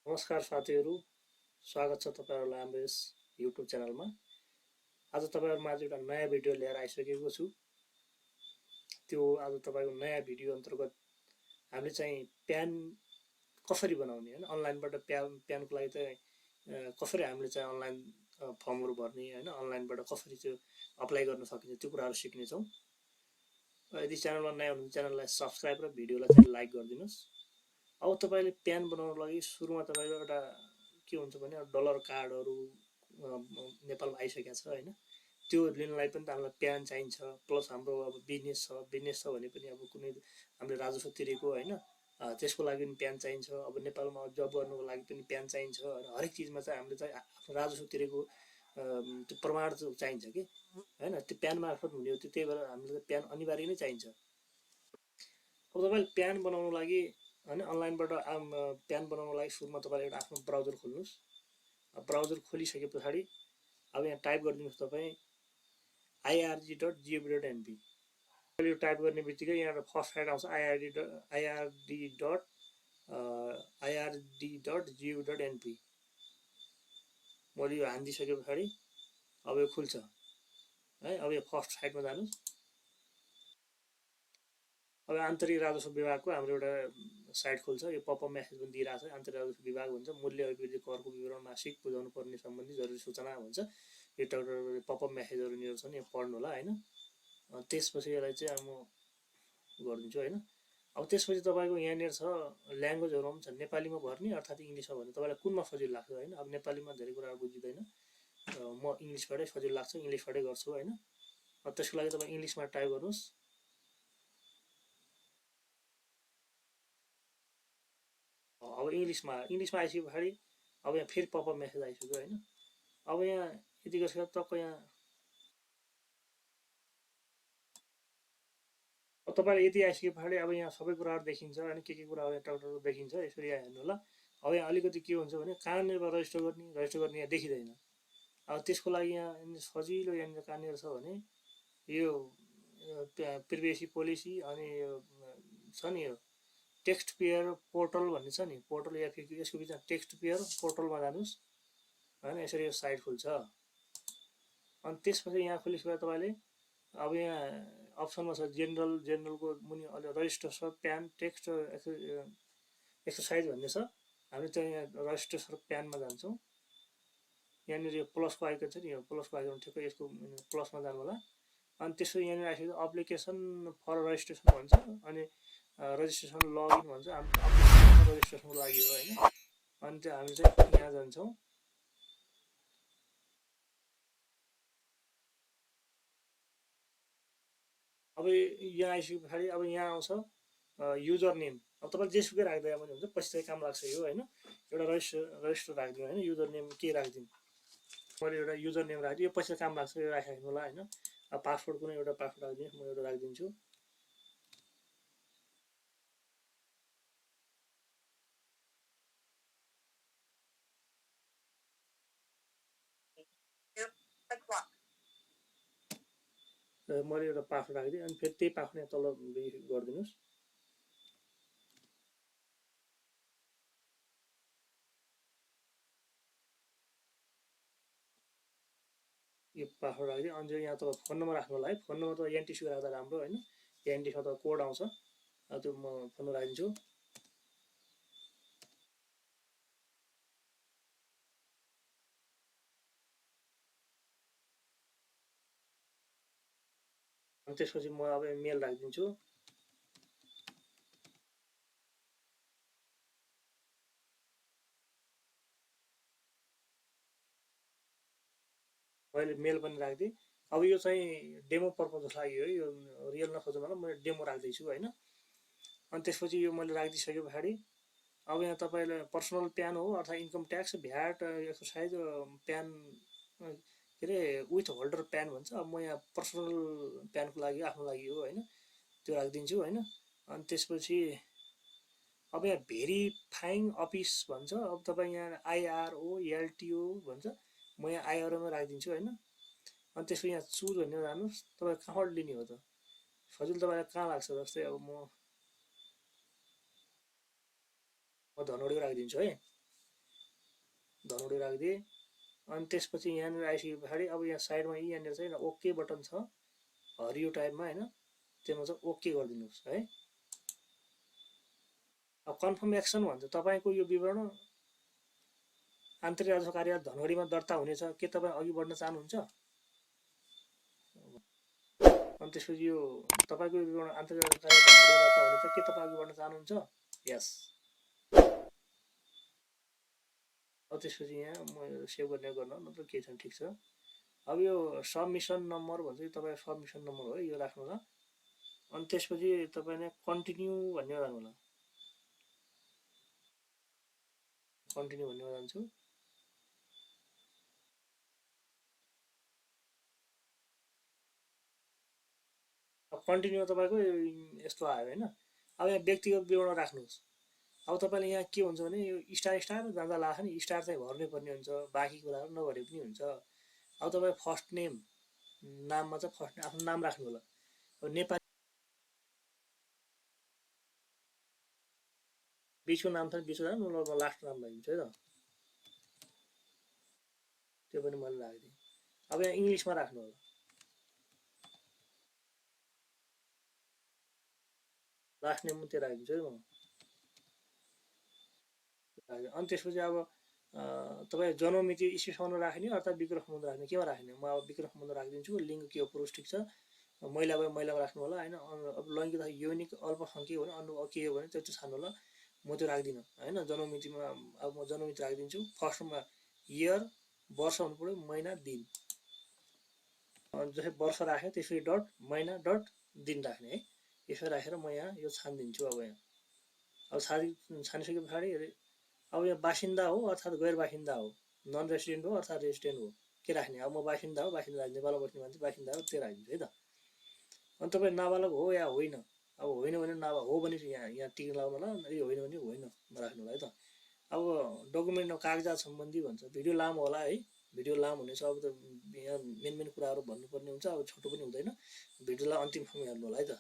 नमस्कार साथीहरू, स्वागत छ तपाईहरुलाई हाम्रो यस युट्युब च्यानलमा। आज तपाईहरुमा एउटा नयाँ भिडियो लिएर आइसकेको छु। त्यो आज तपाईको नयाँ भिडियो अन्तर्गत हामीले चाहिँ प्यान कसरी बनाउने हैन, अनलाइनबाट प्यानको लागि चाहिँ कसरी हामीले चाहिँ अनलाइन फर्महरु भर्ने हैन, अनलाइनबाट कसरी चाहिँ अप्लाई गर्न सकिन्छ त्यो कुराहरु सिक्ने छौं। यदि च्यानलमा नयाँ हुनुहुन्छ च्यानललाई सब्स्क्राइब र भिडियोलाई चाहिँ लाइक गरिदिनुस्। अब तपाईले प्यान बनाउनको लागि सुरुमा तपाईको एउटा के हुन्छ भने डलर कार्डहरु नेपालमा आइसकेको छ हैन, त्यो लिनलाई पनि त हामीलाई प्यान चाहिन्छ। प्लस हाम्रो अब बिजनेस छ भने पनि अब कुनै हामीले राजस्व तिरेको हैन, त्यसको लागि पनि प्यान चाहिन्छ। अब नेपालमा जब गर्नुको लागि पनि प्यान चाहिन्छ। हरेक चिजमा चाहिँ हामीले चाहिँ आफ्नो राजस्व तिरेको त्यो प्रमाण चाहिन्छ कि हैन, त्यो प्यान मार्फत हुने हो। त्यही भएर हामीले प्यान अनिवार्य नै चाहिन्छ। अब तपाईले प्यान बनाउनको लागि हैन, अनलाइनबाट प्यान बनाउनको लागि सुरुमा तपाईले एउटा आफ्नो ब्राउजर खोल्नुस्। ब्राउजर खोलिसके पछाडी अब यहाँ टाइप गरिदिनुस् तपाई irg.gov.np। अहिले यो टाइप गर्ने बित्तिकै यहाँ फर्स्ट साइड आउँछ ird.gov.np। मैले यो हान्दिसके पछाडी अब यो खुल्छ है। अब यो फर्स्ट साइडमा जानुस्। अब आन्तरिक राजस्व विभागको हाम्रो एउटा साइट खुल्छ। यो पपअप मेसेज पनि दिइरहेछ, आन्तरिक राजस्व विभाग हुन्छ, मूल्य अभिवृद्धि करको विवरण मासिक बुझाउनु पर्ने सम्बन्धी जरुरी सूचना भन्छ। यो पपअप मेसेजहरु नि छन्, यो पढ्नु होला हैन। त्यसपछि यसलाई चाहिँ म गरिदिन्छु हैन। अब त्यसपछि तपाईको यहाँनिर छ ल्याङ्ग्वेजहरु पनि छ। नेपालीमा भर्ने अर्थात इंग्लिशमा भर्ने, तपाईलाई कुनमा सजिलो लाग्छ हैन। अब नेपालीमा धेरै कुरा बुझिदैन, म इंग्लिशबाटै सजिलो लाग्छ, इंग्लिशबाटै गर्छु हैन। त्यसको लागि तपाई इंग्लिशमा टाइप गर्नुस्। अब इंग्लिशमा आइसके पछाडी अब यहाँ फेरि पपअप मेसेज आइसक्यो हैन। अब यहाँ यति गरेर टक्क यहाँ अब तपाईले यति आइसके पछाडी अब यहाँ सबै कुराहरु देखिन्छ हैन, के कुराहरु टाउटरहरु देखिन्छ। यसरी यहाँ हेर्नु होला। अब यहाँ अलिकति के हुन्छ भने कहाँनिर रजिस्टर गर्ने यहाँ देखिदैन। अब त्यसको लागि यहाँ सजिलो यहाँ कहाँनिर छ भने यो प्रिभेसी पोलिसी अनि यो छ नि, यो टेक्स्ट पेयर पोर्टल भन्ने छ नि, पोर्टल या फिर यसको बिचमा टेक्स्ट पेयर पोर्टलमा जानुस् हैन। यसरी यो साइट खुल्छ। अनि त्यसपछि यहाँ खोलिसकेर तपाईले अब यहाँ अप्सनमा छ जेनरलको मुनि अलि रजिस्टर प्यान टेक्स्ट एक्सरसाइज भन्ने छ। हामी चाहिँ यहाँ रजिस्टर प्यानमा जान्छौँ। यहाँनिर यो प्लसको आइकन छ नि, यो प्लसको आइकन ठिक्क यसको प्लसमा जानु होला। अनि त्यसो यहाँनिर आइसक्यो एप्लिकेसन फर रजिस्ट्रेसन भन्छ, अनि रजिस्ट्रेसन लगइन भन्छ। हाम्रो रजिस्ट्रेसनको लागि हो हैन। अनि चाहिँ हामी चाहिँ यहाँ जान्छौँ। अब यहाँ आइसके पछाडी अब यहाँ आउँछ युजर नेम। अब तपाईले जेसुकै राख्दै पनि हुन्छ, पछि चाहिँ काम लाग्छ यो हैन। एउटा रजिस्टर राख्दिनु हैन, युजर नेम के राख्दिनु। मैले एउटा युजर नेम राख्दिए, यो पछि काम लाग्छ, यो राखिराख्नु होला हैन। अब पासवर्ड कुनै एउटा पासवर्ड राख्दिनु, म एउटा राख्दिन्छु। मैले एउटा पासवर्ड राखिदिएँ। अनि फेरि त्यही पासवर्ड यहाँ तल गरिदिनुस्। यो पासवर्ड राखिदिएँ। अनि यहाँ तपाईँ फोन नम्बर राख्नु होला है। फोन नम्बर त एनटिसी राख्दा राम्रो हैन। एनटिसीमा त कोड आउँछ, त्यो म फोन राखिदिन्छु। अनि त्यसपछि म अब मेल राखिदिन्छु। मैले मेल पनि राखिदिएँ। अब यो चाहिँ डेमो पर्पजको लागि हो, यो रियल नखोज्नु होला, म डेमो राख्दैछु हैन। अनि त्यसपछि यो मैले राखिदिसके पछाडी अब यहाँ तपाईले पर्सनल प्यान हो अथवा income tax VAT exercise PAN के अरे विथ होल्डर प्यान भन्छ। अब म यहाँ पर्सनल प्यानको लागि आफ्नो लागि हो हैन, त्यो राखिदिन्छु हैन। अनि त्यसपछि अब यहाँ भेरिफाइङ अफिस भन्छ। अब तपाईँ यहाँ आइआरओ एलटिओ भन्छ, म यहाँ आइआरओमा राखिदिन्छु हैन। अनि त्यसपछि यहाँ चुज भन्ने जानुस्। तपाईँ कहाँबाट लिने हो त, सजिलो तपाईँलाई कहाँ लाग्छ। जस्तै अब म धनगढीको राखिदिन्छु है। धनुडी राखिदिएँ। अनि त्यसपछि यहाँनिर आइसके पछाडि अब यहाँ साइडमा यहाँनिर चाहिँ ओके बटन छ हरियो टाइपमा होइन, त्यसमा चाहिँ ओके गरिदिनुहोस् है। अब कन्फर्म एक्सन भन्छ तपाईँको यो विवरण आन्तरिक राजस्व कार्यालय धनगढीमा दर्ता हुनेछ, के तपाईँ अघि बढ्न चाहनुहुन्छ? अनि त्यसपछि यो तपाईँको विवरण आन्तरिक राजस्व कार्यालय धनगढीमा दर्ता हुनेछ, के तपाईँ अघि बढ्न चाहनुहुन्छ? यस। अब त्यसपछि यहाँ म सेभ गर्ने गर्नु नत्र केही छैन, ठिक छ। अब यो सबमिसन नम्बर भन्छ, तपाईँ सबमिसन नम्बर हो यो राख्नु होला। अनि त्यसपछि तपाईँले कन्टिन्यू भन्ने राख्नु होला। कन्टिन्यू भन्ने जान्छु। अब कन्टिन्यू तपाईँको यस्तो आयो होइन। अब यहाँ व्यक्तिगत विवरण राख्नुहोस्। अब तपाईँले यहाँ के हुन्छ भने यो स्टार स्टार जाँदा लाग्छ नि, स्टार चाहिँ भर्नै पर्ने हुन्छ, बाँकी कुराहरू नभरे पनि हुन्छ। अब तपाईँ फर्स्ट नेम नाममा चाहिँ फर्स्ट आफ्नो नाम राख्नु होला। अब नेपाली बिचको नाम छ बिचको नाम म लास्ट नाम राखिदिन्छु है त, त्यो पनि मैले राखिदिएँ। अब यहाँ इङ्ग्लिसमा राख्नु होला। लास्ट नेम पनि त्यो राखिदिन्छु है म। अनि त्यसपछि अब तपाईँ जन्ममिति इस्वीसम्म राख्ने अर्थात् विक्रम सम्बन्ध राख्ने, केमा राख्ने? म अब विक्रम सम्बन्ध राखिदिन्छु। लिङ्ग के हो पुरुष, ठिक छ। महिला भयो महिलामा राख्नु होला होइन। अब लैङ्गिकता यौनिक अल्पसङ्ख्यक हो भने अनु के हो भने त्यो चाहिँ छान्नु होला, म त्यो राख्दिनँ होइन। जन्ममितिमा अब म जन्ममिति राखिदिन्छु। फर्स्टमा इयर वर्ष हुनु पऱ्यो, महिना दिन। जस्तै वर्ष राखेँ त्यसरी डट महिना डट दिन राख्ने है। यसो राखेर म यहाँ यो छानिदिन्छु। अब यहाँ अब छानिसके पछाडि अब यहाँ बासिन्दा हो अर्थात् गैर बासिन्दा हो, नन रेसिडेन्ट हो अर्थात् रेसिडेन्ट हो, के राख्ने? अब म बासिन्दा हो, बासिन्दा नेपालमा बस्ने मान्छे बासिन्दा हो, त्यो राखिदिन्छु है त। अनि तपाईँ नाबालक हो या होइन? अब होइन भने नाबालक हो भने यहाँ टिक लगाउनु होला, यो होइन भने होइन राख्नु होला है त। अब डकुमेन्ट कागजात सम्बन्धी भन्छ, भिडियो लामो होला है, भिडियो लामो हुनेछ। अब त यहाँ मेन कुराहरू भन्नुपर्ने हुन्छ, अब छोटो पनि हुँदैन, भिडियोलाई अन्तिमसम्म हेर्नु होला है त।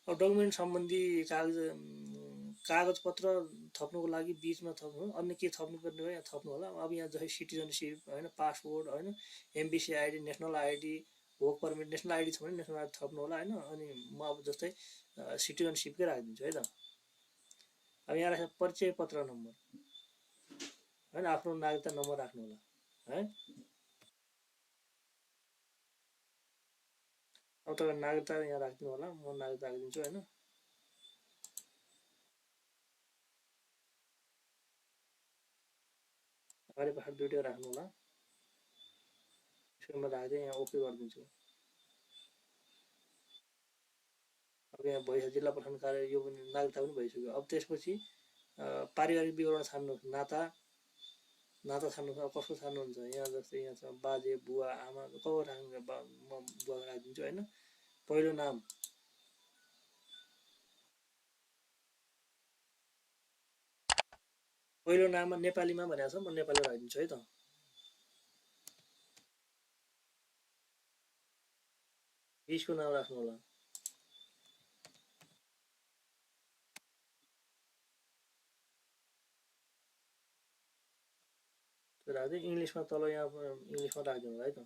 अब डकुमेन्ट सम्बन्धी कागजपत्र थप्नुको लागि बिचमा थप्नु, अन्य के थप्नुपर्ने हो यहाँ थप्नु होला। अब यहाँ जस्तै सिटिजनसिप होइन, पासपोर्ट होइन, MBC ID, national ID, work permit, national ID छ भने नेसनल आइडी थप्नु होला होइन। अनि म अब जस्तै सिटिजनसिपकै राखिदिन्छु है त। अब यहाँ राखेर परिचय पत्र नम्बर होइन, आफ्नो नागरिकता नम्बर राख्नु होला है। अब तपाईँ नागरिकता यहाँ राखिदिनु होला, म नागरिकता राखिदिन्छु होइन। अगाडि पछाडि दुइटै राख्नु होला। त्यसमा राख्दै यहाँ ओके गरिदिन्छु। अब यहाँ भइसक्यो, जिल्ला प्रशासन कार्यालय, यो पनि नागरिकता पनि भइसक्यो। अब त्यसपछि पारिवारिक विवरण छान्नुहोस्। नाता छान्नुहोस्। अब कसको छान्नुहुन्छ? यहाँ जस्तै यहाँ छ बाजे बुवा आमा, को राख्नु? म बुवा राखिदिन्छु होइन। पहिलो नाम नाममा नेपालीमा भनेको छ, म नेपाली राखिदिन्छु है त। बिचको नाम राख्नु होला। त्यो राख्दै इङ्ग्लिसमा तल यहाँ इङ्ग्लिसमा राखिदिनु होला है त।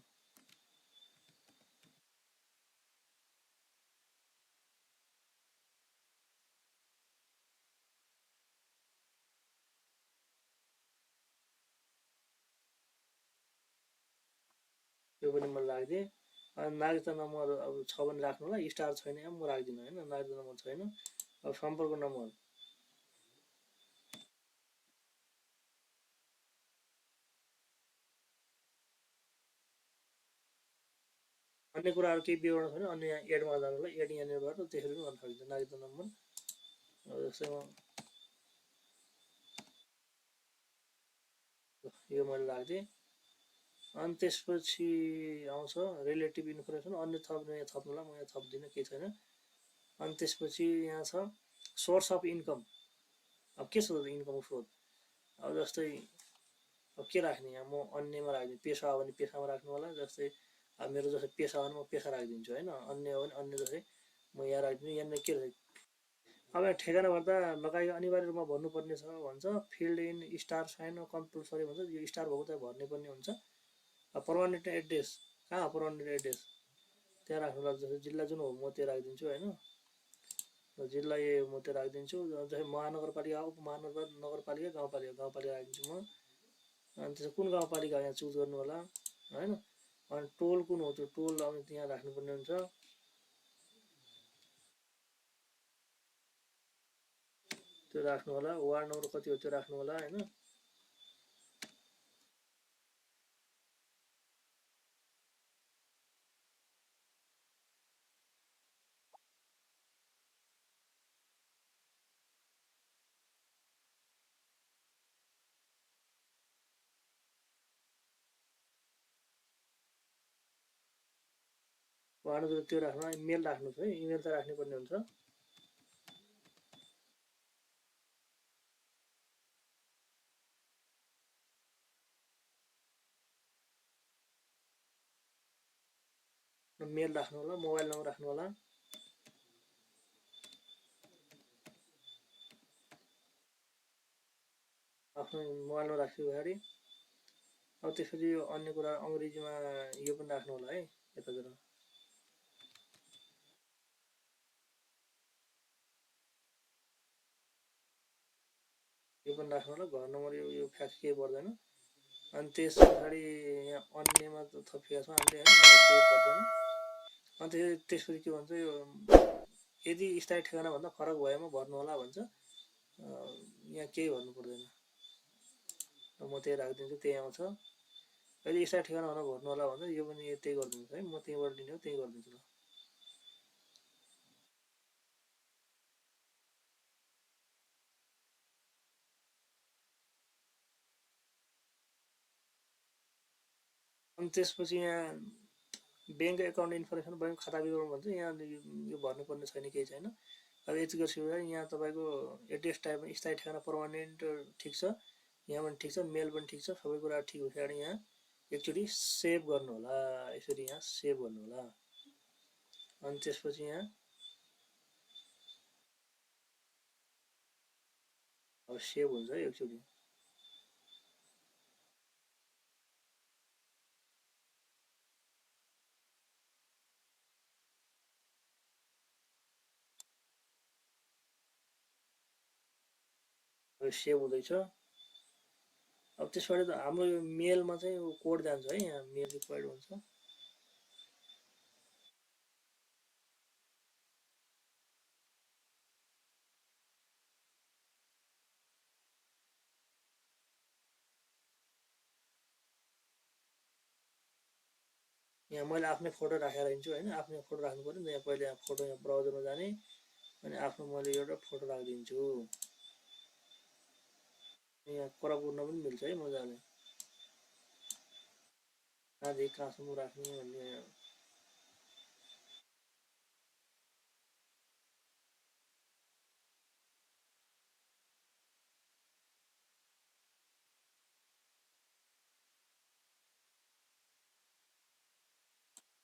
यो पनि मैले राखिदिएँ। अनि नागरिकता नम्बर अब छ भने राख्नु होला, स्टार छैन यहाँ म राख्दिनँ होइन, नागरिकता नम्बर छैन। अब सम्पर्क नम्बर अन्य कुराहरू केही विवरण छैन, अन्य यहाँ एडमा जानु होला, एड यहाँनिरबाट त्यसरी पनि गर्न सकिन्छ। नागरिकता नम्बर जस्तै यो मैले राखिदिएँ। अनि त्यसपछि आउँछ रिलेटिभ इन्फर्मेसन, अन्य थप्नु यहाँ थप्नु होला, म यहाँ थप्दिनँ, केही छैन। अनि त्यसपछि यहाँ छ सोर्स अफ इन्कम। अब के छ त इन्कमको स्रोत? अब जस्तै अब के राख्ने? यहाँ म अन्यमा राखिदिएँ। पेसा हो भने पेसामा राख्नु होला। जस्तै अब मेरो जस्तै पेसा हो भने म पेसा राखिदिन्छु होइन। अन्य हो भने अन्य, जस्तै म यहाँ राखिदिन्छु। यहाँनिर के अब यहाँ ठेगाना भर्दा लगाइ अनिवार्य रूपमा भर्नुपर्ने छ भन्छ। Field in star sign compulsory भन्छ, यो स्टार भएको चाहिँ भर्नै पर्ने हुन्छ। पर्मानेन्ट एड्रेस कहाँ पर्मानेन्ट एड्रेस त्यहाँ राख्नु लाग्छ। जस्तो जिल्ला जुन हो म त्यो राखिदिन्छु होइन, जिल्ला ए म त्यो राखिदिन्छु। जस्तै महानगरपालिका उपमहानगर नगरपालिका गाउँपालिका राखिदिन्छु म। अनि त्यसो कुन गाउँपालिका यहाँ चुज गर्नु होला होइन। अनि टोल कुन हो त्यो टोल अब त्यहाँ राख्नुपर्ने हुन्छ। त्यो राख्नु होला। वार्ड नम्बर कति हो त्यो राख्नु होला होइन। वार्ड नम्बर त्यो राख्नु। इमेल राख्नुहोस् है, इमेल त राख्नुपर्ने हुन्छ। मेल राख्नु होला, मोबाइल नम्बर राख्नु होला। आफ्नो मोबाइल नम्बर राख्नु पछाडि अब त्यसपछि यो अन्य कुरा अङ्ग्रेजीमा यो पनि राख्नु होला है। यतातिर यो पनि राख्नु होला। घर नम्बर यो फ्याक्स केही पर्दैन। अनि त्यस पछाडि यहाँ अन्यमा थपिएको छ हामीले होइन, केही पर्दैन। अनि त्यसपछि के भन्छ यो यदि स्थायी ठेगानाभन्दा फरक भएमा भर्नु होला भन्छ। यहाँ केही भन्नु पर्दैन, म त्यही राखिदिन्छु, त्यही आउँछ। यदि स्थायी ठेगानाभन्दा भर्नु होला भन्छ, यो पनि त्यही गरिदिन्छु है, म त्यहीँबाट लिने हो त्यही गरिदिन्छु ल। अनि त्यसपछि यहाँ ब्याङ्क एकाउन्ट इन्फर्मेसन ब्याङ्क खाता विवरण भन्छ। यहाँ यो भर्नुपर्ने छैन, केही छैन। अब यति गरिसकेपछि यहाँ तपाईँको एड्रेस टाइप स्थायी ठेगाना पर्मानेन्ट ठिक छ, यहाँ पनि ठिक छ, मेल पनि ठिक छ, सबै कुरा ठिक भइसक्यो। यहाँ एकचोटि सेभ गर्नु होला, यसरी यहाँ सेभ गर्नु होला। अनि त्यसपछि यहाँ अब सेभ हुन्छ है एकचोटि। सेभ हुँदैछ। अब त्यसबाट त हाम्रो यो मेलमा चाहिँ कोड जान्छ है, यहाँ मेल रिक्वायर्ड हुन्छ। यहाँ मैले आफ्नै फोटो राखेर हिँड्छु होइन, आफ्नै फोटो राख्नु पऱ्यो नि त। यहाँ पहिले यहाँ फोटो यहाँ ब्राउजरमा जाने अनि आफ्नो मैले एउटा फोटो राखिदिन्छु। यहाँ क्रप गर्न पनि मिल्छ है मजाले, कहाँदेखि कहाँसम्म राख्ने भन्ने।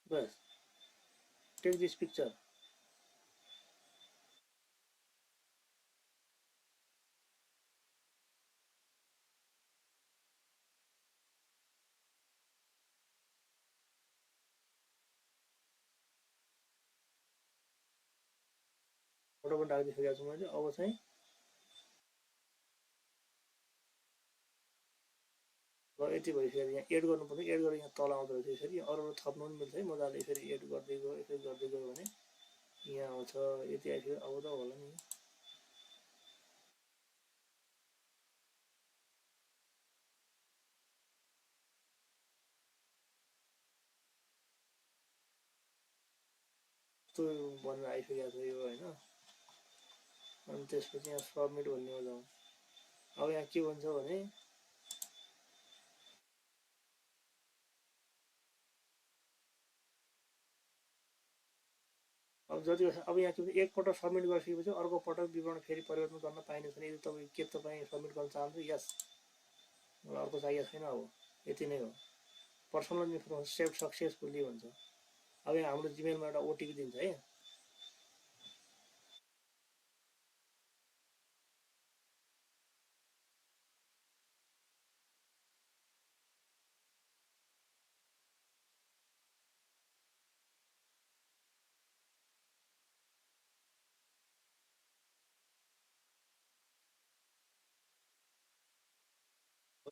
बस टेक दिस पिक्चर। फोटो पनि राखिदिइसकेको छु मैले। अब चाहिँ ल यति भइसक्यो। यहाँ एड गर्नुपर्छ, एड गरेर यहाँ तल आउँदो रहेछ यसरी। अरू थप्नु पनि मिल्छ है मजाले, यसरी एड गर्दै गयो, यसरी गर्दै गयो भने यहाँ आउँछ। यति आइसक्यो, अब त होला नि। यस्तो भनेर आइसकेको छ यो होइन। अनि त्यसपछि यहाँ सबमिट भन्नेमा जाउँ। अब यहाँ के भन्छ भने अब जति अब यहाँ के भन्छ एकपल्ट सबमिट गरिसकेपछि अर्को पटक विवरण फेरि परिवर्तन गर्न पाइने छैन। यदि तपाईँ के तपाईँ सबमिट गर्न चाहन्छु, यस, मलाई अर्को चाहिएको छैन। अब यति नै हो। पर्सनल इन्फर्मेसन सेभ सक्सेसफुल्ली भन्छ। अब यहाँ हाम्रो जिमेलमा एउटा ओटिपी दिन्छ है।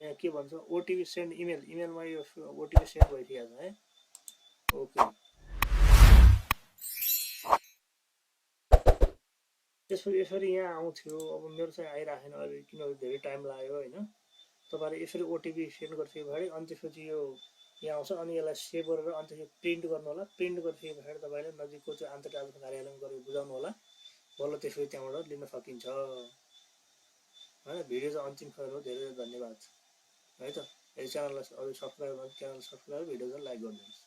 यहाँ के भन्छ ओटिपी सेन्ड इमेलमा यो ओटिपी सेन्ड भइसकेको छ है। ओके, त्यसपछि यसरी यहाँ आउँथ्यो। अब मेरो चाहिँ आइराखेन अहिले, किनभने धेरै टाइम लाग्यो होइन। तपाईँले यसरी ओटिपी सेन्ड गरिसके पछाडि अनि त्यसपछि यो यहाँ आउँछ, अनि यसलाई सेभ गरेर अनि त्यसपछि प्रिन्ट गर्नु होला। प्रिन्ट गरिसके पछाडि तपाईँले नजिकको चाहिँ आन्तरिक आवेदन कार्यालयमा गएर बुझाउनु होला, बल्ल त्यसपछि त्यहाँबाट लिन सकिन्छ होइन। भिडियो चाहिँ अन्तिम हो। धेरै धेरै धन्यवाद है त। यदि च्यानललाई अझै सब्सक्राइब गर्नु, च्यानल सब्सक्राइब, भिडियो चाहिँ लाइक गरिदिनुहोस्।